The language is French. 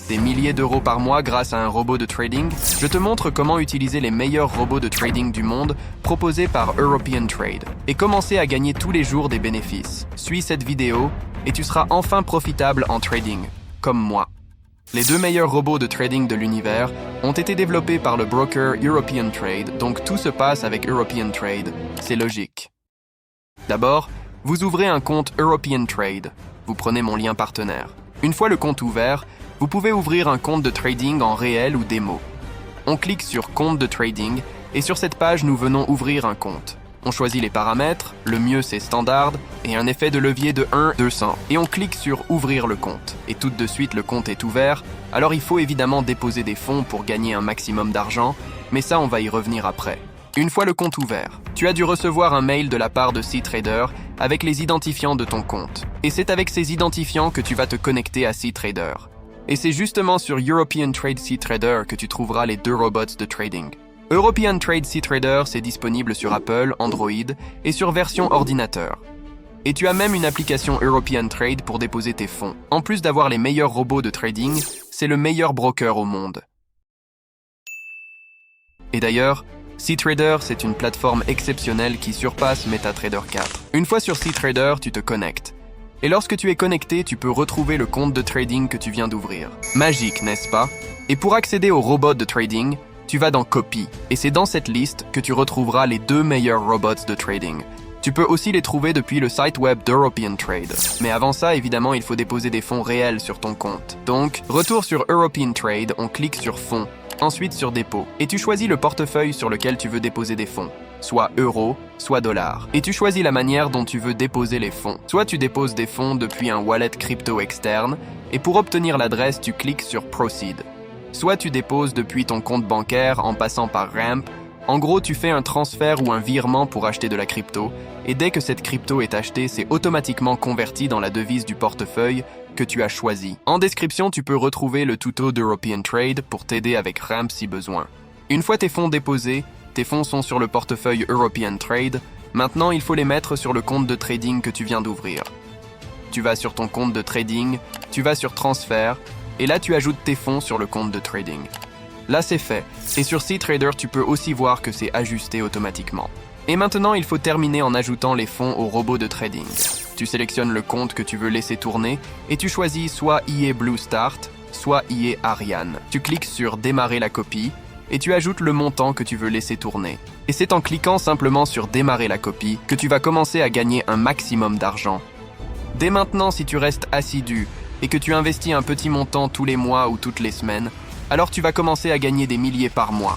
des milliers d'euros par mois grâce à un robot de trading, je te montre comment utiliser les meilleurs robots de trading du monde proposés par European Trade et commencer à gagner tous les jours des bénéfices. Suis cette vidéo et tu seras enfin profitable en trading, comme moi. Les deux meilleurs robots de trading de l'univers ont été développés par le broker European Trade, donc tout se passe avec European Trade, c'est logique. D'abord, vous ouvrez un compte European Trade, vous prenez mon lien partenaire. Une fois le compte ouvert, vous pouvez ouvrir un compte de trading en réel ou démo. On clique sur compte de trading et sur cette page nous venons ouvrir un compte. On choisit les paramètres, le mieux c'est standard et un effet de levier de 1-200 et on clique sur ouvrir le compte. Et tout de suite le compte est ouvert, alors il faut évidemment déposer des fonds pour gagner un maximum d'argent, mais ça on va y revenir après. Une fois le compte ouvert, tu as dû recevoir un mail de la part de CTrader avec les identifiants de ton compte. Et c'est avec ces identifiants que tu vas te connecter à CTrader. Et c'est justement sur European Trade CTrader que tu trouveras les deux robots de trading. European Trade CTrader, c'est disponible sur Apple, Android et sur version ordinateur. Et tu as même une application European Trade pour déposer tes fonds. En plus d'avoir les meilleurs robots de trading, c'est le meilleur broker au monde. Et d'ailleurs, CTrader, c'est une plateforme exceptionnelle qui surpasse MetaTrader 4. Une fois sur CTrader, tu te connectes. Et lorsque tu es connecté, tu peux retrouver le compte de trading que tu viens d'ouvrir. Magique, n'est-ce pas? Et pour accéder au robot de trading, tu vas dans Copie. Et c'est dans cette liste que tu retrouveras les deux meilleurs robots de trading. Tu peux aussi les trouver depuis le site web d'European Trade. Mais avant ça, évidemment, il faut déposer des fonds réels sur ton compte. Donc, retour sur European Trade, on clique sur Fonds. Ensuite sur dépôt, et tu choisis le portefeuille sur lequel tu veux déposer des fonds, soit euros, soit dollars. Et tu choisis la manière dont tu veux déposer les fonds. Soit tu déposes des fonds depuis un wallet crypto externe, et pour obtenir l'adresse, tu cliques sur Proceed. Soit tu déposes depuis ton compte bancaire en passant par Ramp. En gros, tu fais un transfert ou un virement pour acheter de la crypto, et dès que cette crypto est achetée, c'est automatiquement converti dans la devise du portefeuille que tu as choisi. En description, tu peux retrouver le tuto d'European Trade pour t'aider avec Ramp si besoin. Une fois tes fonds déposés, tes fonds sont sur le portefeuille European Trade. Maintenant, il faut les mettre sur le compte de trading que tu viens d'ouvrir. Tu vas sur ton compte de trading, tu vas sur Transfert, et là tu ajoutes tes fonds sur le compte de trading. Là c'est fait, et sur CTrader tu peux aussi voir que c'est ajusté automatiquement. Et maintenant il faut terminer en ajoutant les fonds au robot de trading. Tu sélectionnes le compte que tu veux laisser tourner, et tu choisis soit EA Blue Start, soit EA Ariane. Tu cliques sur Démarrer la copie, et tu ajoutes le montant que tu veux laisser tourner. Et c'est en cliquant simplement sur Démarrer la copie que tu vas commencer à gagner un maximum d'argent. Dès maintenant, si tu restes assidu et que tu investis un petit montant tous les mois ou toutes les semaines, alors tu vas commencer à gagner des milliers par mois.